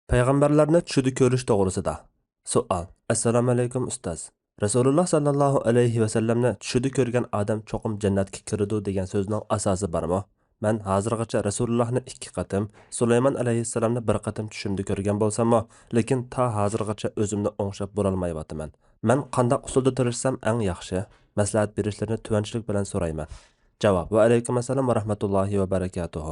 Payg'ambarlarni tushida ko'rish to'g'risida. Savol. Assalomu alaykum ustoz. Rasululloh sallallohu alayhi va sallamni tushida ko'rgan odam cho'qim jannatga kiradi degan so'zning asosi bormi? Men hozirgacha Rasulullohni 2 qatim, Sulaymon alayhissalomni 1 qatim tushimda ko'rgan bo'lsam-mo, lekin ta hozirgacha o'zimni o'ngshab bo'lolmayapman. Men qanday usulda tirishsam eng yaxshi? Maslahat berishlarini tuvanchilik bilan so'rayman. Javob. Va alaykum assalom va rahmatullohi va barakatuh.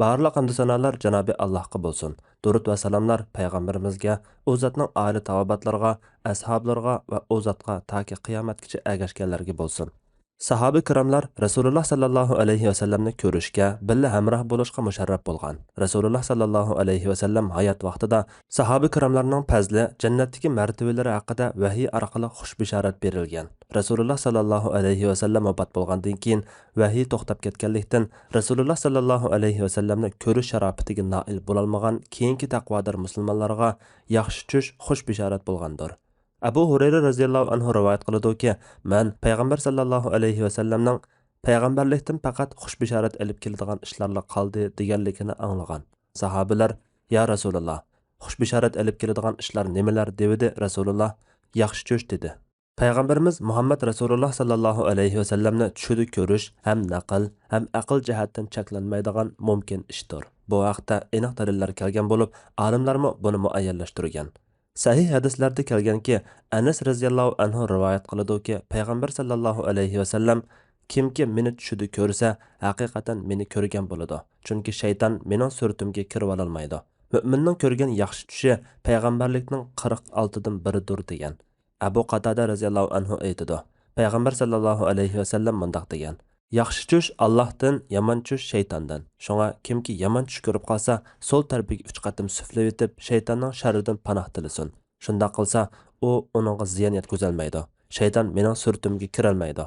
Barliq hamd sanolar Janobi Allohga bo'lsin. Durud va salomlar payg'ambarimizga, u zotning oila tavobatlarga, ashablarga va u zotga toki qiyomatgacha ergashganlarga bo'lsin. Sahoba kiramlar Rasululloh sallallohu alayhi va sallamni ko'rishga, billa hamroh bo'lishga musharraf bo'lgan. Rasululloh sallallohu alayhi va sallam hayot vaqtida sahoba kiramlarning fazli, jannatdagi martabalari haqida vahiy orqali xush bishorat berilgan. Rasululloh sallallohu alayhi va sallam vafot bo'lgandan keyin vahiy to'xtab ketganlikdan Rasululloh sallallohu alayhi va sallamni ko'rish sharofatiga noil bo'lolmagan keyingi taqvodor musulmonlarga yaxshi tush xush bishorat bo'lgandir. Abu Hurayra radhiyallohu anhu rivoyat qiladi-ki, men payg'ambar sallallohu alayhi va sallamning payg'ambarlikdan faqat xush bishorat olib keladigan ishlarla qoldi deganligini anglagan. Sahobalar: "Ya Rasululloh, xush bishorat olib keladigan ishlar nimalar?" dedi. Rasululloh: "Yaxshi tush" dedi. Payg'ambarimiz Muhammad Rasululloh sallallohu alayhi va sallamni tushida ko'rish ham naql, ham aql jihatdan cheklanmaydigan mumkin ishdir. Bu haqda aniq dalillar kelgan bo'lib, olimlarmi buni muayyanlashtirgan. Sahih hadislarda kelganki, Anas radhiyallohu anhu rivoyat qiladi-ki, payg'ambar sallallohu alayhi va sallam kimki meni tushida ko'rsa, haqiqatan meni ko'rgan bo'ladi. Chunki shayton mening suratimga kirib olmaydi. Mu'minning ko'rgan yaxshi tushi payg'ambarlikning 46 dan biridir degan. Abu Qatada radhiyallohu anhu aytadi. Payg'ambar sallallohu alayhi va sallam mundaq degan: "Yaxshi tush Allohdan, yomon tush shaytondan. Shunga kimki yomon tush ko'rib qolsa, so'l tarafiga 3 qatim suflab etib, shaytonning sharridan panoh tilasin. Shunda qilsa, u uningga ziyon yetkazolmaydi. Shayton mening suratimga kirolmaydi."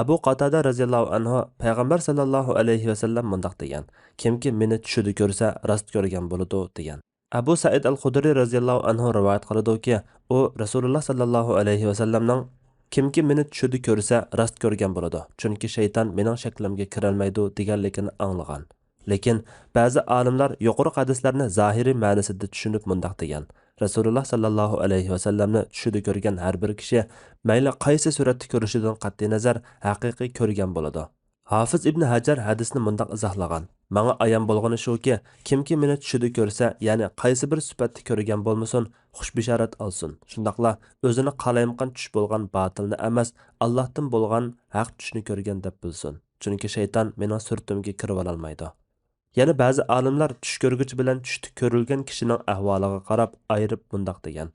Abu Qatada radhiyallohu anhu payg'ambar sallallohu alayhi va sallam mundaq degan: "Kimki meni tushida ko'rsa, rost ko'rgan bo'ladi" degan. Abu Said al-Khudri radhiyallohu anhu rivoyat qiladi-ki, u Rasululloh sallallohu alayhi va sallamning kimki meni tushida ko'rsa, rost ko'rgan bo'ladi. Chunki shayton mening shaklimga kirolmaydi deganligini anglagan. Lekin ba'zi olimlar yuqori hadislarni zohiriy ma'nosida tushunib mundaq degan: Rasululloh sallallohu alayhi va sallamni tushida ko'rgan har bir kishi mayli qaysi suratda ko'rishidan qat'iy nazar haqiqiy ko'rgan bo'ladi. Hafiz ibn Hajar hadisni mundaq izohlagan: "Menga ayon bo'lgani shuki, kimki meni tushida ko'rsa, ya'ni qaysi bir sifatda ko'rgan bo'lmasin, xush bishorat olsin. Shundaqla o'zini qalayimqan tush bo'lgan batilni emas, Allohdan bo'lgan haq tushni ko'rgan deb bilsin. Chunki shayton mening suratimga kirib olmaydi." Yana ba'zi olimlar tush ko'rguchi bilan tushda ko'rilgan kishining ahvoliga qarab ayirib mundaq degan: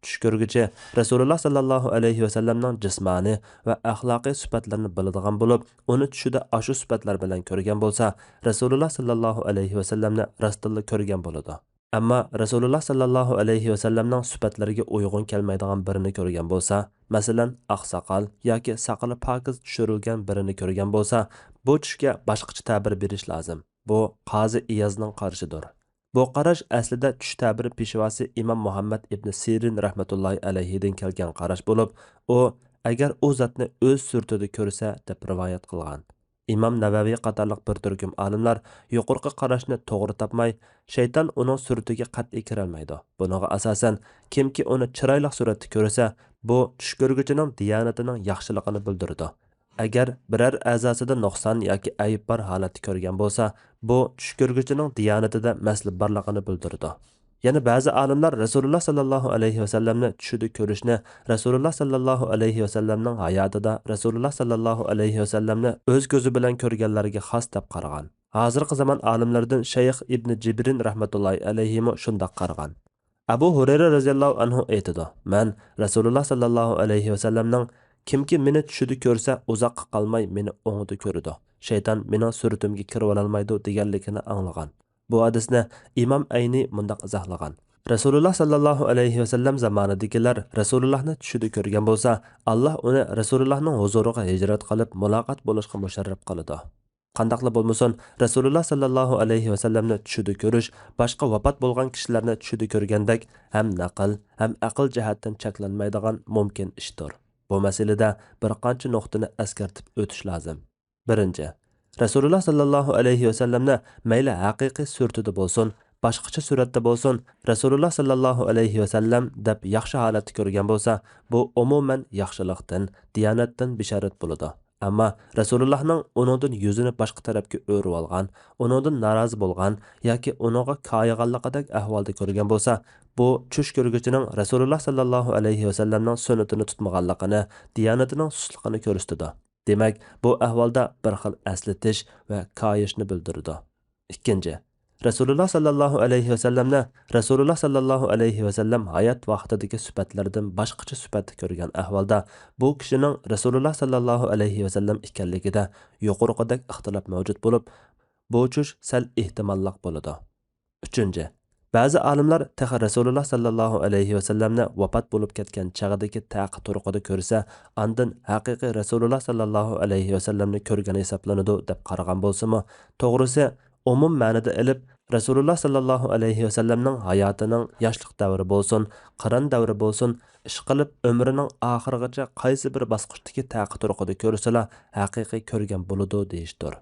tush ko'rguchi Rasululloh sallallohu alayhi va sallamning jismoniy va axloqiy sifatlarini biladigan bo'lib, uni tushida ashu sifatlar bilan ko'rgan bo'lsa, Rasululloh sallallohu alayhi va sallamni rostilla ko'rgan bo'ladi. Ammo Rasululloh sallallohu alayhi va sallamning sifatlariga uyg'un kelmaydigan birini ko'rgan bo'lsa, masalan, oqsoqol yoki saqali pokiz tushirilgan birini ko'rgan bo'lsa, bu tushga boshqacha ta'bir berish lozim. Bu Qozi Iyazning qarashidir. Bu qarash aslida tush ta'biri peshvosi Imom Muhammad ibn Sirin rahmatullohi alayhidan kelgan qarash bo'lib, u agar u zotni o'z surtida ko'rsa deb rivoyat qilgan. Imom Navaviy qatorliq bir turkum olimlar yuqorqi qarashni to'g'ri topmay, shayton uning suratiga qat'iy kirolmaydi. Bunaga asosan, kimki uni chiroyli suratda ko'rsa, bu tush ko'rguchining diyonatining yaxshiligini bildiradi. Agar biror a'zosida nuqson yoki ayib bor holatda ko'rgan bo'lsa, bu tush ko'rguchining diyonatida maslib borligini bildiradi. Yana ba'zi olimlar Rasululloh sallallohu alayhi va sallamni tushida ko'rishni Rasululloh sallallohu alayhi va sallamning hayotida Rasululloh sallallohu alayhi va sallamni o'z ko'zi bilan ko'rganlarga xos deb qaragan. Hozirgi zamon olimlaridan Shayx ibn Jibrin rahmatullohi alayhi shunday qaragan. Abu Hurayra radhiyallohu anhu aytadi: "Men Rasululloh sallallohu alayhi va sallamning kimki meni tushida ko'rsa, uzoqqa qolmay meni o'ngida ko'radi. Shayton mening suratimga kirib olmaydi" deganligini anglagan. Bu hadisni Imom Ayni mundaq izohlagan: Rasululloh sallallohu alayhi va sallam zamonidagilar Rasulullohni tushida ko'rgan bo'lsa, Alloh uni Rasulullohning huzuriga hijrat qilib muloqot bo'lishga musharraf qiladi. Qandaqla bo'lmasin, Rasululloh sallallohu alayhi va sallamni tushida ko'rish boshqa vafot bo'lgan kishilarni tushida ko'rgandek ham naql, ham aql jihatdan cheklanmaydigan mumkin ishdir. Bu masalada bir qancha nuqtani eskartib o'tish lozim. Birinchi, Rasululloh sallallohu alayhi va sallamni mayli haqiqiy surtida bo'lsin, boshqacha suratda bo'lsin, Rasululloh sallallohu alayhi vasallam deb yaxshi holatda ko'rgan bo'lsa, bu umuman yaxshilikdan, diyonatdan bishorat bo'ladi. Ammo Rasulullohning uningdan yuzini boshqa tarafga o'rib olgan, uningdan norozi bo'lgan yoki uningga koyiganligidek ahvolda ko'rgan bo'lsa, bu tush ko'rguchining Rasululloh sallallohu alayhi vasallamning sunnatini tutmaganligini, diyonatining susligini ko'rsatadi. Demak, bu ahvolda bir xil aslatish va koyishni bildiradi. Ikkinchi, Rasululloh sallallohu alayhi vasallam hayot vaqtidagi sifatlardan boshqacha sifatda ko'rgan ahvolda bu kishining Rasululloh sallallohu alayhi vasallam ekanligida yuqoridagi ixtilof mavjud bo'lib, bu tush sal ehtimolliq bo'ladi. Uchinchi, ba'zi olimlar taxa Rasululloh sallallohu alayhi vasallamni vafot bo'lib ketgan chog'idagi taqi turqida ko'rsa, andin haqiqiy Rasululloh sallallohu alayhi vasallamni ko'rgani hisoblanadi deb qaragan bo'lsa-mu, to'g'risi umum ma'noda ilib Rasululloh sallallohu alayhi vasallamning hayotining yoshlik davri bo'lsin, qirin davri bo'lsin, ish qilib umrining oxirigacha qaysi bir bosqichdagi taqi turqida ko'rsalar, haqiqiy ko'rgan bo'ladi deyishdir.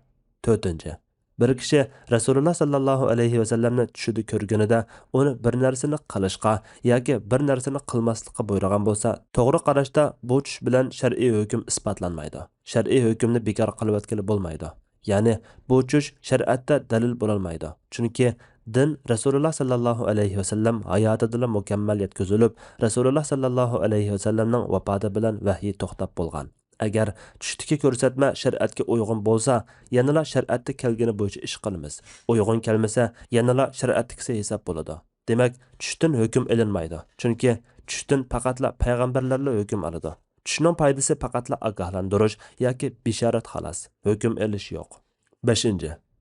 To'rtinchi, bir kishi Rasululloh sallallohu alayhi vasallamni tushida ko'rganida uni bir narsani qilishga yoki bir narsani qilmaslikqa buyurgan bo'lsa, to'g'ri qarashda bu tush bilan shar'iy hukm isbotlanmaydi. Shar'iy hukmni bekor qilib o'tkili bo'lmaydi. Ya'ni bu tush shariatda dalil bo'lolmaydi. Chunki din Rasululloh sallallohu alayhi vasallam hayotida mukammal yetkazilib, Rasululloh sallallohu alayhi vasallamning vafoti bilan vahiy to'xtab bo'lgan. Agar tushdagi ko'rsatma shariatga uyg'un bo'lsa, yanala shariatda kelgani bo'yicha ish qilamiz. Uyg'un kelmasa, yanala shariatdagisi hisob bo'ladi. Demak, tushdan hukm ilinmaydi. Chunki tushdan faqatla payg'ambarlarlar hukm oladi. Tushning foydasi faqatla ogohlantirish yoki bishorat xolos. Hukm elish yo'q. 5.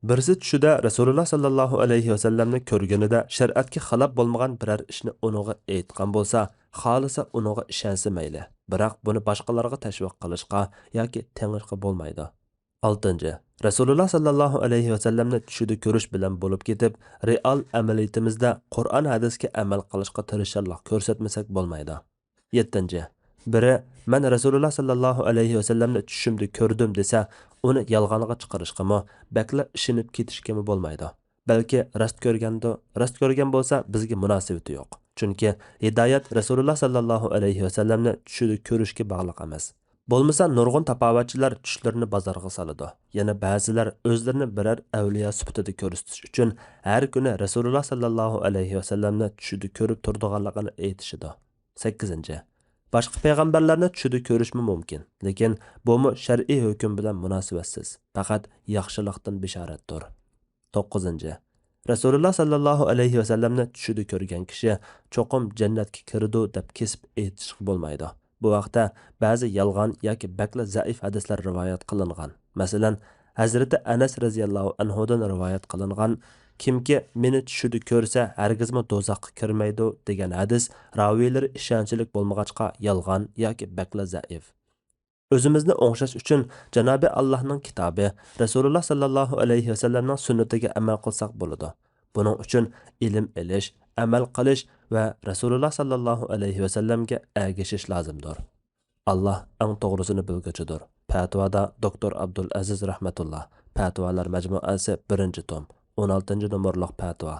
Birisi tushida Rasululloh sallallohu alayhi vasallamni ko'rganida shariatga xilof bo'lmagan biror ishni uningga aytgan bo'lsa, xolisa uningga ishonsa mayli. Biroq buni boshqalarga tashviq qilishga yoki tengishga bo'lmaydi. 6. Rasululloh sallallohu alayhi vasallamni tushida ko'rish bilan bo'lib ketib, real amaliyatimizda Qur'on hadisga amal qilishga tirishchilik ko'rsatmasak bo'lmaydi. 7. Biri, men Rasululloh sallallohu alayhi vasallamni tushimda ko'rdim desa, uni yolg'onga chiqarishgami, bakla ishinib ketishgami bo'lmaydi. Balki rost ko'rgan bo'lsa, bizga munosabati yo'q. Chunki hidoyat Rasululloh sallallohu alayhi vasallamni tushida ko'rishga bog'liq emas. Bo'lmasa nurg'un tapovatchilar tushlarini bozorga soladi. Yana ba'zilar o'zlarini biror avliyo sifatida ko'rsatish uchun har kuni Rasululloh sallallohu alayhi vasallamni tushida ko'rib turadiganligini aytishadi. 8. Boshqa payg'ambarlarni tushida ko'rishmi mumkin, lekin bu shar'iy hukm bilan munosabatsiz, faqat yaxshilikdan bishoratdir. 9. Rasululloh sallallohu alayhi vasallamni tushida ko'rgan kishi cho'qim jannatga kirdi deb kesib aytish bo'lmaydi. Bu vaqtda ba'zi yolg'on yoki bakla zaif hadislar rivoyat qilingan. Masalan, Hazrati Anas radhiyallohu anhudan rivoyat qilingan kimki meni tushida ko'rsa hargizmi do'zaxga kirmaydi degan hadis raviylari ishonchli bo'lmag'achqa yolg'on yoki bakla zaif. O'zimizni o'ngshash uchun Janobi Allohning kitobi, Rasululloh sallallohu alayhi vasallamning sunnatiga amal qilsak bo'ladi. Buning uchun ilm elish, amal qilish va Rasululloh sallallohu alayhi vasallamga ergashish lozimdir. Allah eng to'g'risini bilguchidir. Fatvoda Dr. Abdul Aziz rahmatulloh. Fatvolar majmuasi 1-tom, 16 nomorliq fatvo.